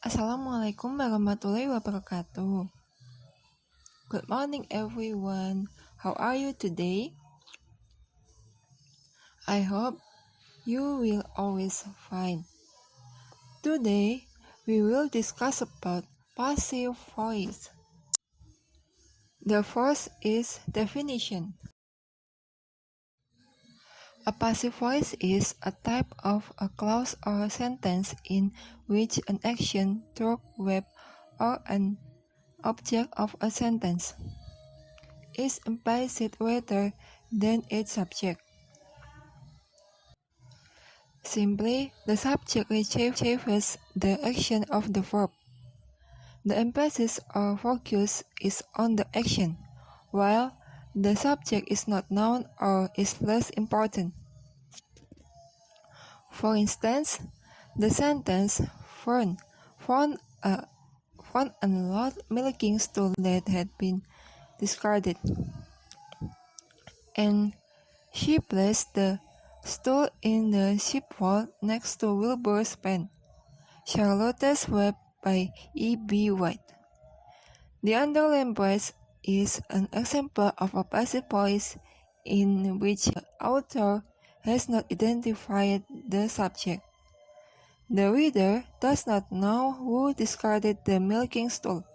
Assalamualaikum warahmatullahi wabarakatuh. Good morning everyone. How are you today? I hope you will always fine. Today we will discuss about passive voice. The first is definition. A passive voice is a type of a clause or sentence in which an action, truth, verb, or an object of a sentence is implicit rather than its subject. Simply, the subject receives the action of the verb. The emphasis or focus is on the action, while the subject is not known or is less important. For instance, the sentence found a unlocked milking stool that had been discarded, and she placed the stool in the sheepfold next to Wilbur's pen. Charlotte's Web by E.B. White. The underlined phrase is an example of a passive voice in which the author has not identified the subject. The reader does not know who discarded the milking stool.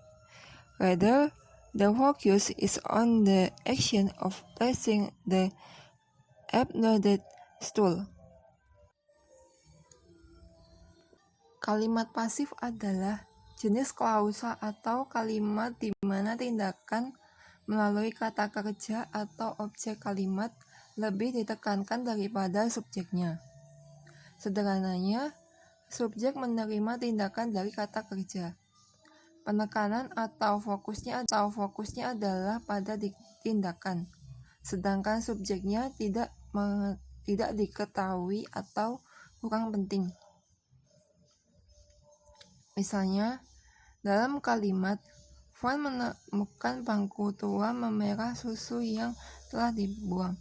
Rather, the focus is on the action of placing the uploaded stool. Kalimat pasif adalah jenis klausa atau kalimat di mana tindakan melalui kata kerja atau objek kalimat lebih ditekankan daripada subjeknya. Sederhananya, subjek menerima tindakan dari kata kerja. Penekanan atau fokusnya adalah pada tindakan, sedangkan subjeknya tidak diketahui atau kurang penting. Misalnya, dalam kalimat, Van menemukan bangku tua memerah susu yang telah dibuang.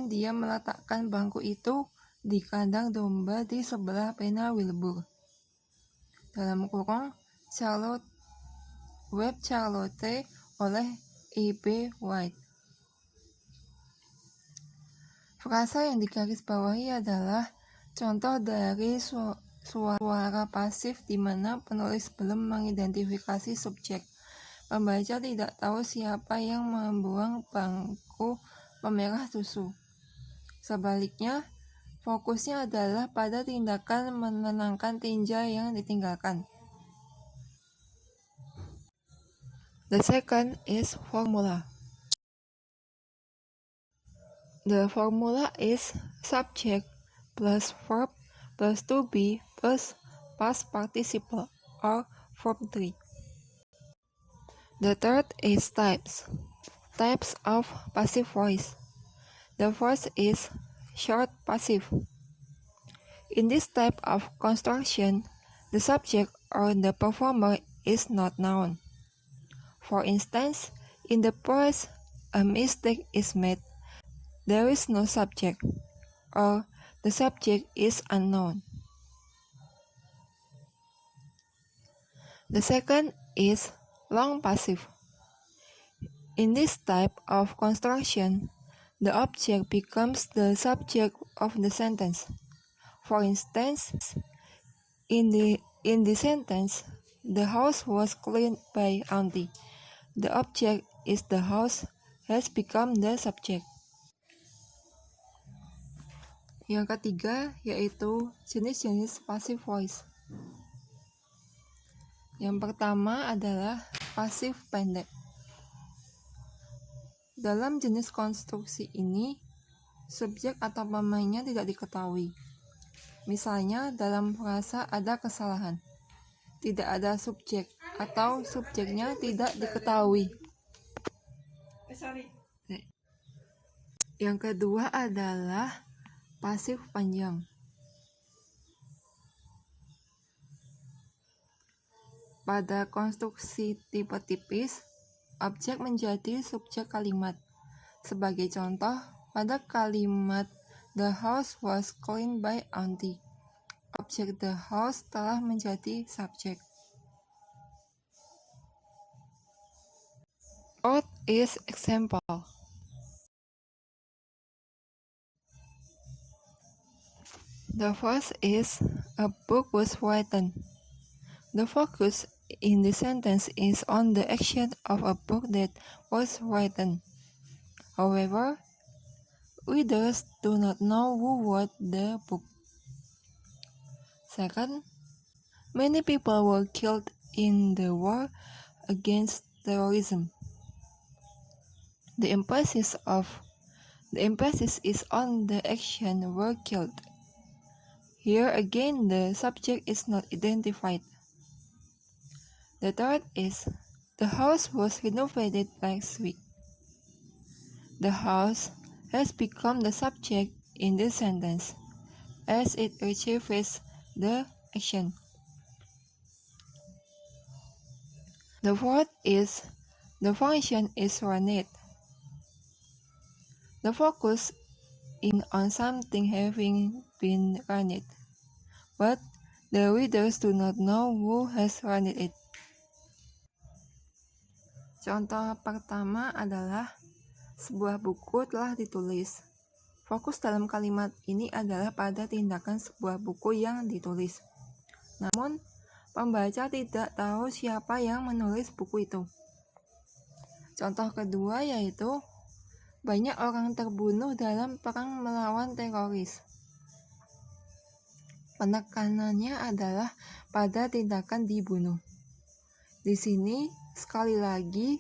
Dia meletakkan bangku itu di kandang domba di sebelah pena Wilbur. Dalam kurung, Web Charlotte oleh E.B. White. Frasa yang digarisbawahi adalah contoh dari suara pasif di mana penulis belum mengidentifikasi subjek. Pembaca tidak tahu siapa yang membuang bangku pemerah susu. Sebaliknya, fokusnya adalah pada tindakan menenangkan tinja yang ditinggalkan. The second is formula. The formula is subject plus verb plus to be plus past participle or verb 3. The third is types of passive voice. The first is short passive. In this type of construction, the subject or the performer is not known. For instance, in the phrase, a mistake is made, there is no subject, or the subject is unknown. The second is long passive. In this type of construction, the object becomes the subject of the sentence. For instance, in the sentence, the house was cleaned by Auntie. The object is the house has become the subject. Yang ketiga yaitu jenis-jenis passive voice. Yang pertama adalah pasif pendek. Dalam jenis konstruksi ini, subjek atau pemainnya tidak diketahui. Misalnya dalam frasa ada kesalahan, tidak ada subjek atau subjeknya tidak diketahui. Yang kedua adalah pasif panjang. Pada konstruksi tipe tipis, objek menjadi subjek kalimat. Sebagai contoh, pada kalimat The house was cleaned by Auntie, objek the house telah menjadi subjek. Fourth is example. The first is a book was written. The focus in the sentence is on the action of a book that was written. However, readers do not know who wrote the book. Second, many people were killed in the war against terrorism. The emphasis is on the action were killed. Here again, the subject is not identified. The third is, the house was renovated last week. The house has become the subject in this sentence, as it achieves the action. The fourth is, the function is run. The focus is on something having been run, but the readers do not know who has run it. Contoh pertama adalah sebuah buku telah ditulis. Fokus dalam kalimat ini adalah pada tindakan sebuah buku yang ditulis. Namun, pembaca tidak tahu siapa yang menulis buku itu. Contoh kedua yaitu banyak orang terbunuh dalam perang melawan teroris. Penekanannya adalah pada tindakan dibunuh. Di sini, sekali lagi,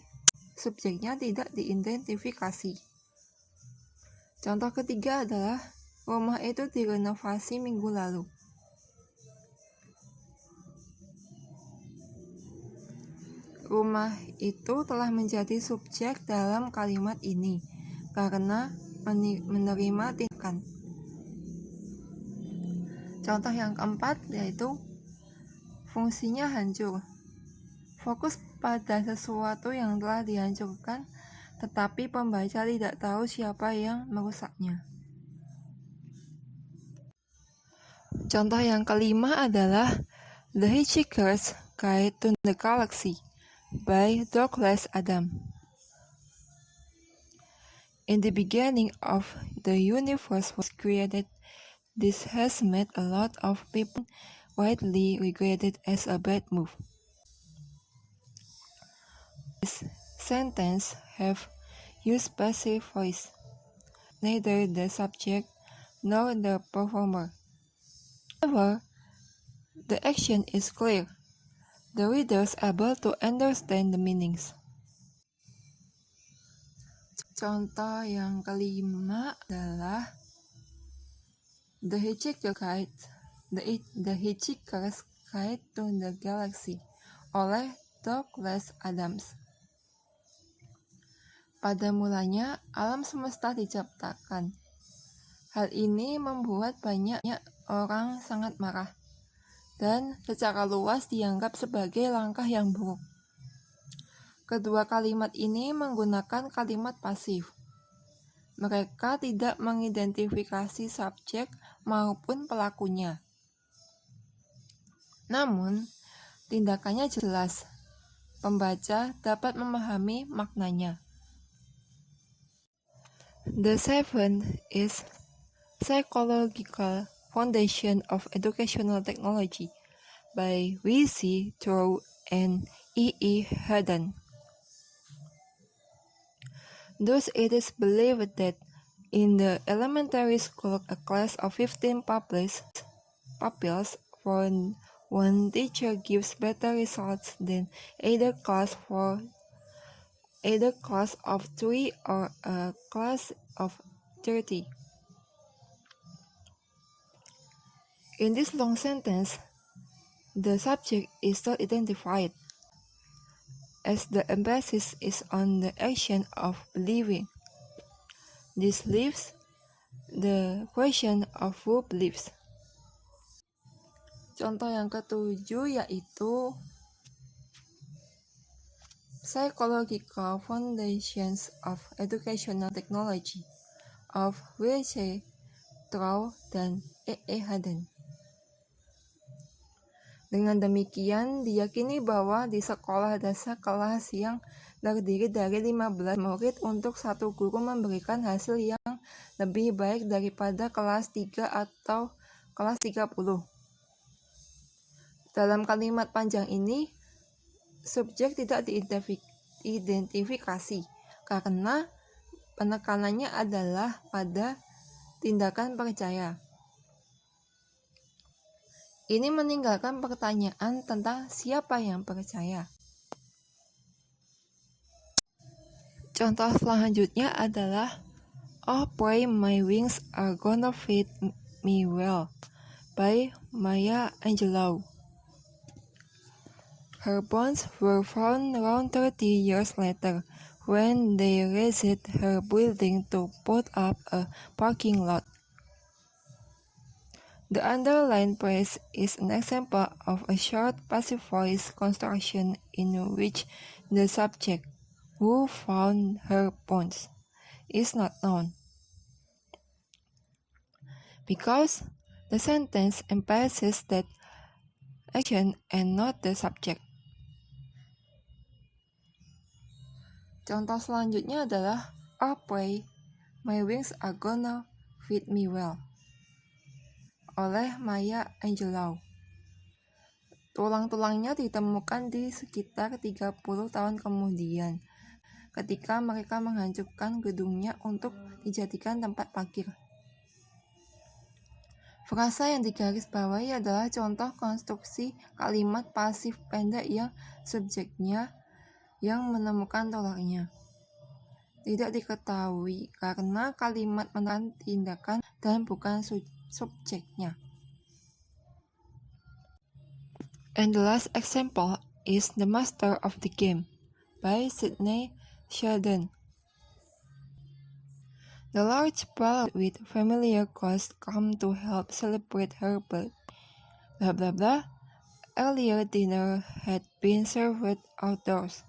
subjeknya tidak diidentifikasi. Contoh ketiga adalah rumah itu direnovasi minggu lalu. Rumah itu telah menjadi subjek dalam kalimat ini karena menerima tindakan. Contoh yang keempat yaitu fungsinya hancur. Fokus pada sesuatu yang telah dihancurkan, tetapi pembaca tidak tahu siapa yang merusaknya. Contoh yang kelima adalah The Hitchhiker's Guide to the Galaxy by Douglas Adams. In the beginning of the universe was created, this has made a lot of people widely regarded as a bad move. This sentence have used passive voice, neither the subject nor the performer. However, the action is clear. The reader is able to understand the meanings. Contoh yang kelima adalah The Hitchhiker's Guide to the Galaxy oleh Douglas Adams. Pada mulanya, alam semesta diciptakan. Hal ini membuat banyak orang sangat marah dan secara luas dianggap sebagai langkah yang buruk. Kedua kalimat ini menggunakan kalimat pasif. Mereka tidak mengidentifikasi subjek maupun pelakunya. Namun, tindakannya jelas. Pembaca dapat memahami maknanya. The seventh is Psychological Foundation of Educational Technology by W.C. Trow and E.E. Haddon. Thus, it is believed that in the elementary school, a class of 15 pupils for one teacher gives better results than either class of 3 or a class of 30. In this long sentence, the subject is not identified, as the emphasis is on the action of believing. This leaves the question of who believes. Contoh yang ketujuh yaitu Psychological Foundations of Educational Technology of W.C. Trow dan E.E. Haddon. Dengan demikian, diyakini bahwa di sekolah dasar kelas yang terdiri dari 15 murid untuk satu guru memberikan hasil yang lebih baik daripada kelas 3 atau kelas 30. Dalam kalimat panjang ini, subjek tidak diidentifikasi karena penekanannya adalah pada tindakan percaya. Ini meninggalkan pertanyaan tentang siapa yang percaya. Contoh selanjutnya adalah "Oh, pray my wings are gonna fit me well" by Maya Angelou. Her bones were found around 30 years later when they razed her building to put up a parking lot. The underlined phrase is an example of a short passive voice construction in which the subject, who found her bones, is not known, because the sentence emphasizes that action and not the subject. Contoh selanjutnya adalah "Oh, pray my wings are gonna fit me well" oleh Maya Angelou. Tulang-tulangnya ditemukan di sekitar 30 tahun kemudian, ketika mereka menghancurkan gedungnya untuk dijadikan tempat parkir. Frasa yang digarisbawahi adalah contoh konstruksi kalimat pasif pendek yang subjeknya yang menemukan tulangnya tidak diketahui karena kalimat menekan tindakan dan bukan subjeknya. And the last example is "The Master of the Game" by Sidney Sheldon. The large ball with familiar ghosts come to help celebrate her birthday. Blah blah blah. Earlier dinner had been served outdoors.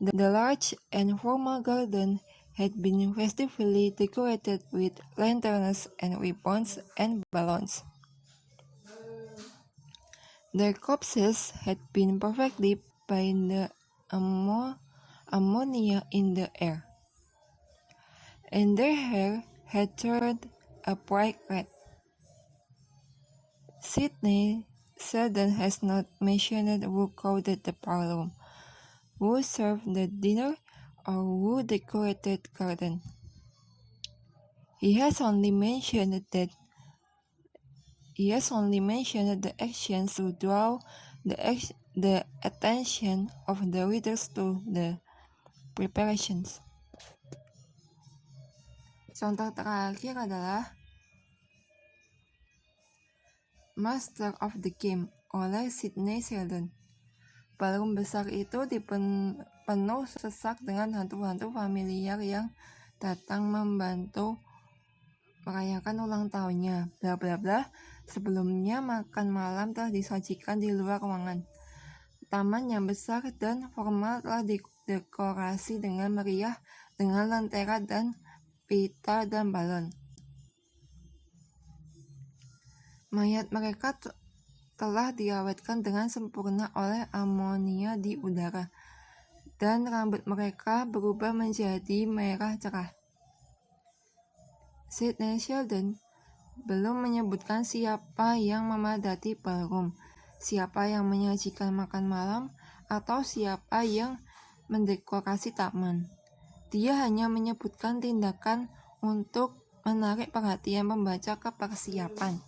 The large and formal garden had been festively decorated with lanterns and ribbons and balloons. Their corpses had been perfectly by the ammonia in the air, and their hair had turned a bright red. Sidney Sheldon has not mentioned who crowded the ballroom, who served the dinner, or who decorated the garden. He has only mentioned the actions to draw the attention of the readers to the preparations. Contoh terakhir adalah "Master of the Game" oleh Sidney Sheldon. Ballroom besar itu penuh sesak dengan hantu-hantu familiar yang datang membantu merayakan ulang tahunnya. Bla bla bla. Sebelumnya makan malam telah disajikan di luar ruangan. Taman yang besar dan formal telah didekorasi dengan meriah dengan lentera dan pita dan balon. Mayat mereka telah diawetkan dengan sempurna oleh amonia di udara, dan rambut mereka berubah menjadi merah cerah. Sidney Sheldon belum menyebutkan siapa yang memadati ballroom, siapa yang menyajikan makan malam, atau siapa yang mendekorasi taman. Dia hanya menyebutkan tindakan untuk menarik perhatian pembaca ke persiapan.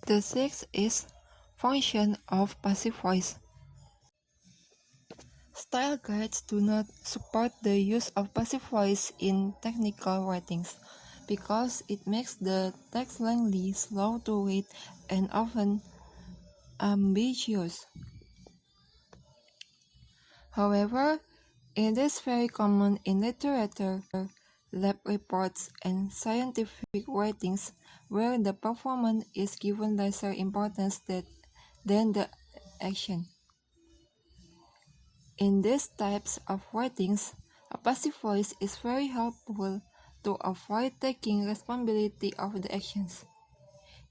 The sixth is function of passive voice. Style guides do not support the use of passive voice in technical writings because it makes the text lengthy, slow to read, and often ambiguous. However, it is very common in literature, lab reports, and scientific writings where the performance is given lesser importance than the action. In these types of writings, a passive voice is very helpful to avoid taking responsibility of the actions.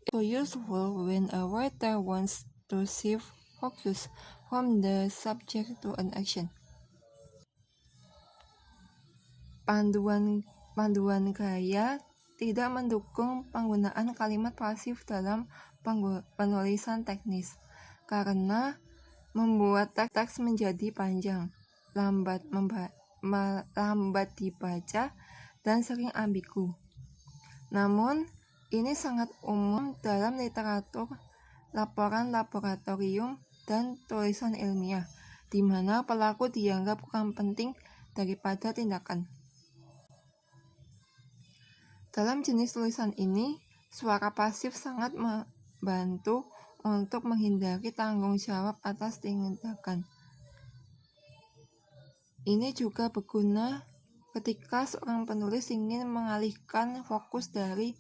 It's so useful when a writer wants to shift focus from the subject to an action. Panduan gaya tidak mendukung penggunaan kalimat pasif dalam penulisan teknis karena membuat teks menjadi panjang, lambat dibaca, dan sering ambigu. Namun, ini sangat umum dalam literatur, laporan laboratorium, dan tulisan ilmiah, di mana pelaku dianggap kurang penting daripada tindakan. Dalam jenis tulisan ini, suara pasif sangat membantu untuk menghindari tanggung jawab atas tindakan. Ini juga berguna ketika seorang penulis ingin mengalihkan fokus dari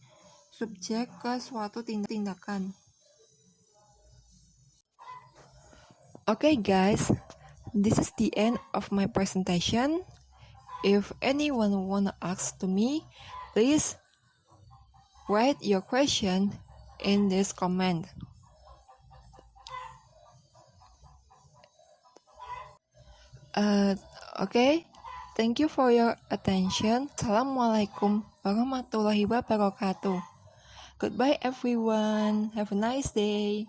subjek ke suatu tindakan. Okay guys, this is the end of my presentation. If anyone wanna ask to me, please write your question in this comment. Okay, thank you for your attention. Assalamualaikum warahmatullahi wabarakatuh. Goodbye everyone. Have a nice day.